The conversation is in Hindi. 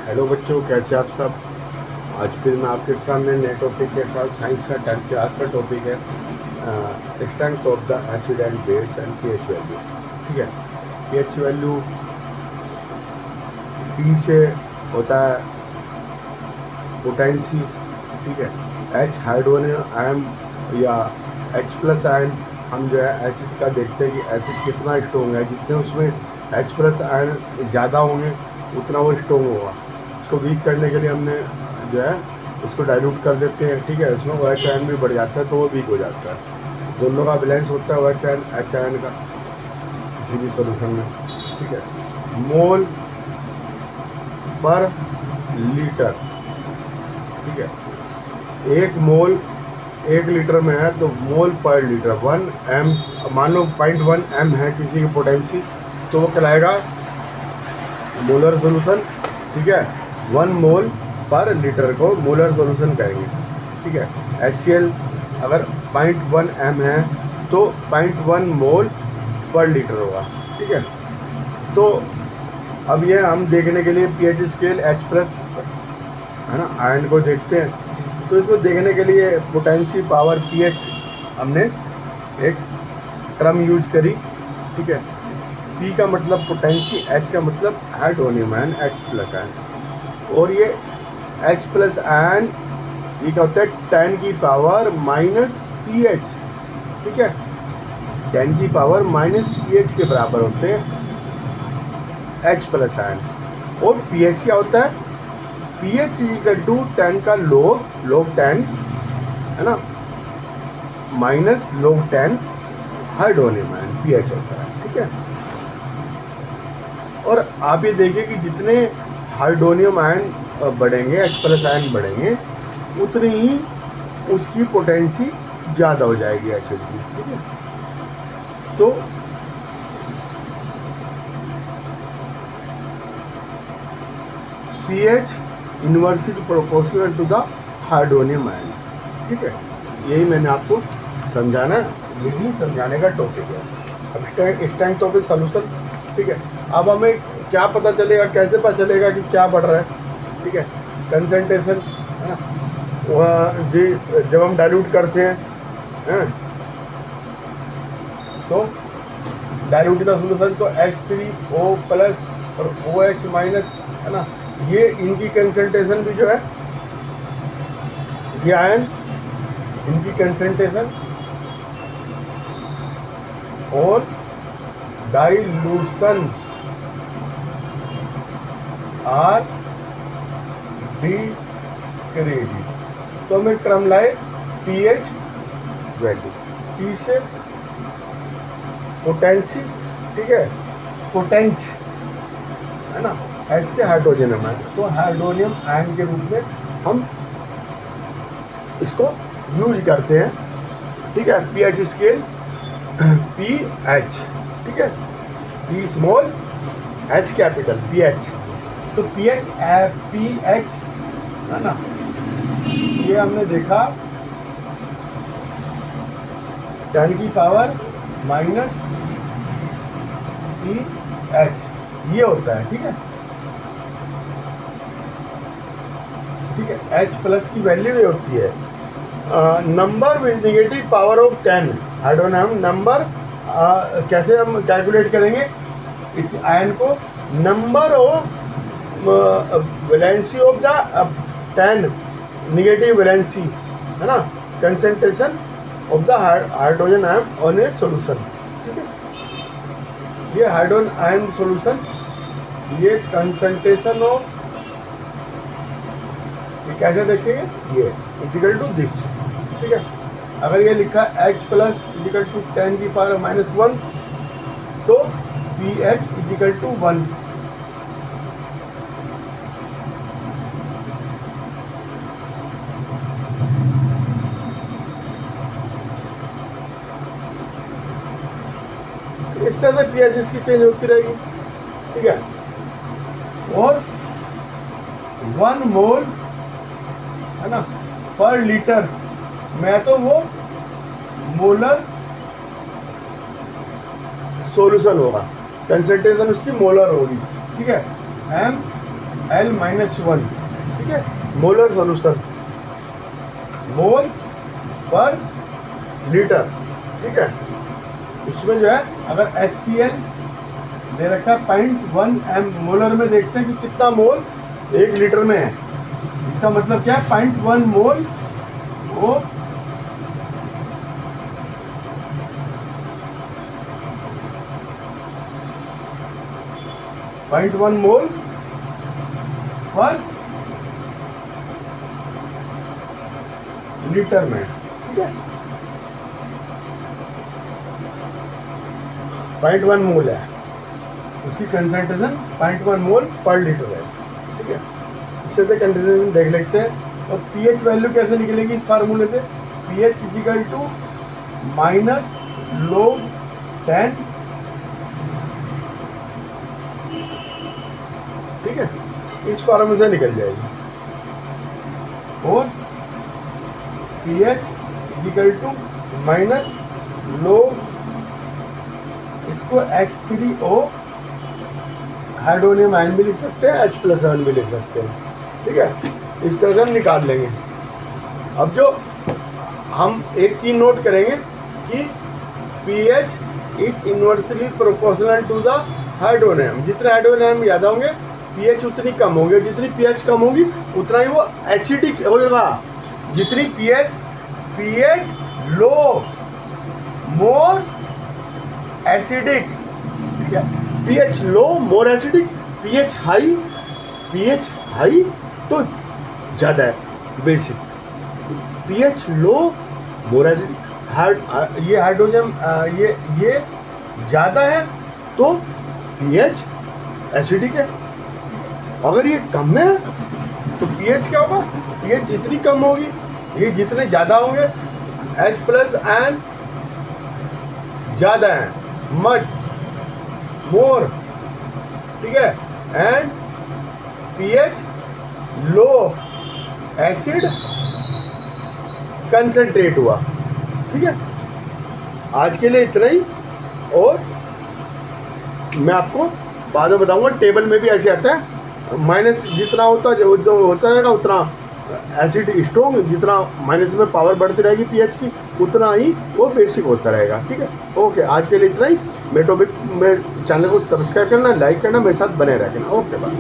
हेलो बच्चों, कैसे आप सब। आज फिर मैं आपके सामने नए टॉपिक के साथ साइंस का 10th क्लास का टॉपिक है strength of the acid and base and pH value. ठीक है, पीएच वैल्यू पी से होता है पोटेंसी। ठीक है, एच हाइड्रोजन आयन या एच प्लस आयन, हम जो है एसिड का देखते हैं कि एसिड कितना स्ट्रॉन्ग है। जितने उसमें एच प्लस आयन ज़्यादा होंगे उतना वो स्ट्रॉन्ग होगा। उसको वीक करने के लिए हमने जो है उसको डाइल्यूट कर देते हैं। ठीक है, उसमें ओ एच आयन भी बढ़ जाता है तो वो वीक हो जाता है। दोनों का बैलेंस होता है ओ एच आयन का किसी भी सॉल्यूशन में। ठीक है, मोल पर लीटर। ठीक है, एक मोल 1 लीटर में है तो मोल पर लीटर 1 m, मान लो 0.1 m है किसी की पोटेंसी, तो वो कहलाएगा मोलर सोल्यूशन। ठीक है, 1 मोल पर लीटर को मोलर सोल्यूशन कहेंगे। ठीक है, HCl अगर 0.1 m है तो 0.1 मोल पर लीटर होगा। ठीक है, तो अब ये हम देखने के लिए पीएच स्केल H प्लस है ना आयन को देखते हैं। तो इसको देखने के लिए पोटेंसी पावर पीएच हमने एक टर्म यूज करी। ठीक है, पी का मतलब पोटेंसी, एच का मतलब hydronium ion, H plus ion. और ये एच प्लस आयन ये क्या होता है 10 की पावर माइनस पी एच। ठीक है, 10 की पावर माइनस पी एच के बराबर होते हैं एच प्लस आयन। और पी एच क्या होता है, पी एच इक्वल टू 10 का log 10 है ना minus log 10 hydronium ion P H होता है। ठीक है, और आप ये देखिए कि जितने हाइड्रोनियम आयन बढ़ेंगे, एच प्लस आयन बढ़ेंगे, उतनी ही उसकी पोटेंसी ज़्यादा हो जाएगी एसिड की। ठीक है, तो pH inversely proportional to the hydronium ion. ठीक है, यही मैंने आपको समझाना, यही समझाने का टॉपिक है। अब स्ट्रेंथ ऑफ द सॉल्यूशन। ठीक है, अब हमें क्या पता चलेगा, कैसे पता चलेगा कि क्या बढ़ रहा है। ठीक है, कंसंट्रेशन है ना, वह जी जब हम डाइल्यूट करते हैं तो डाइल्यूट द सॉल्यूशन तो H3O प्लस और OH माइनस है ना, ये इनकी कंसंट्रेशन भी जो है ये आयन इनकी कंसंट्रेशन और डाइल्यूशन आर डिक्रीज। तो हम एक टर्म लाए पीएच वैल्यू, पी से पोटेंसी। ठीक है, पोटेंच है ना, एच से हाइड्रोजन आयन, तो हाइड्रोनियम आयन के रूप में हम इसको यूज करते हैं। ठीक है, पीएच स्केल पीएच। ठीक है, P small H capital pH, तो पीएच है ना, ये हमने देखा 10 की पावर माइनस पीएच ये होता है। ठीक है, ठीक है, H प्लस की वैल्यू ये होती है number with negative power of 10 hydronium number. कैसे हम कैलकुलेट करेंगे इस आयन को, number of valency of the 10 negative valency है ना, concentration of the hydrogen ion on A solution. ठीक है, ये हाइड्रोजन आयन सॉल्यूशन, ये कंसंट्रेशन ऑफ, ये कैसे देखेंगे, ये इक्वल टू दिस। ठीक है, अगर ये लिखा H प्लस इक्वल टू 10 की पावर माइनस 1 तो pH इक्वल टू 1। इस तरह से pH इसकी चेंज होती रहेगी। ठीक है, और 1 मोल है ना पर लीटर में तो वो मोलर सॉल्यूशन होगा, कंसंट्रेशन उसकी मोलर होगी। ठीक है, M L-1, ठीक है, मोलर सॉल्यूशन, मोल पर लीटर, ठीक है। उसमें जो है अगर HCl दे रखा है 0.1 m, मोलर में देखते हैं कि कितना मोल 1 लीटर में है। इसका मतलब क्या है, 0.1 मोल वो 0.1 मोल पर लीटर में, ठीक है। 0.1 मोल है, उसकी कंसंट्रेशन 0.1 मोल पर लीटर है, ठीक है। इससे से कंसंट्रेशन देख लेते हैं। और पीएच वैल्यू कैसे निकलेगी इस फार्मूले से, pH is equal to minus log 10, ठीक है, इस फार्मूले से निकल जाएगी। और pH is equal to minus log, इसको H3O हाइड्रोनियम आयन भी लिख सकते हैं, H+ आयन भी लिख सकते हैं, ठीक है। इस तरह से हम निकाल लेंगे। अब जो हम एक चीज नोट करेंगे कि pH is inversely proportional to the hydronium. जितने हाइड्रोनियम ज़्यादा होंगे pH उतनी कम होगी, जितनी pH कम होगी उतना ही वो एसिडिक होगा। जितनी pH लो मोर एसिडिक, ठीक है, pH लो मोर एसिडिक, pH हाई तो ज़्यादा है बेसिक, pH लो मोर एसिडिक, ये हाइड्रोजन ये ज़्यादा है तो pH एसिडिक है। अगर ये कम है तो pH क्या होगा, pH जितनी कम होगी ये जितने ज़्यादा होंगे, H+ आयन ज़्यादा है, मच मोर, ठीक है, and pH low acid concentrate हुआ, ठीक है। आज के लिए इतना ही, और मैं आपको बाद में बताऊंगा। टेबल में भी ऐसे आता है, माइनस जितना होता जो होता रहेगा उतना एसिड स्ट्रॉन्ग, जितना माइनस में पावर बढ़ती रहेगी pH की उतना ही वो बेसिक होता रहेगा, ठीक है। ओके, आज के लिए इतना ही। मेरे टॉपिक में चैनल को सब्सक्राइब करना, लाइक करना, मेरे साथ बने रहना। Okay, bye.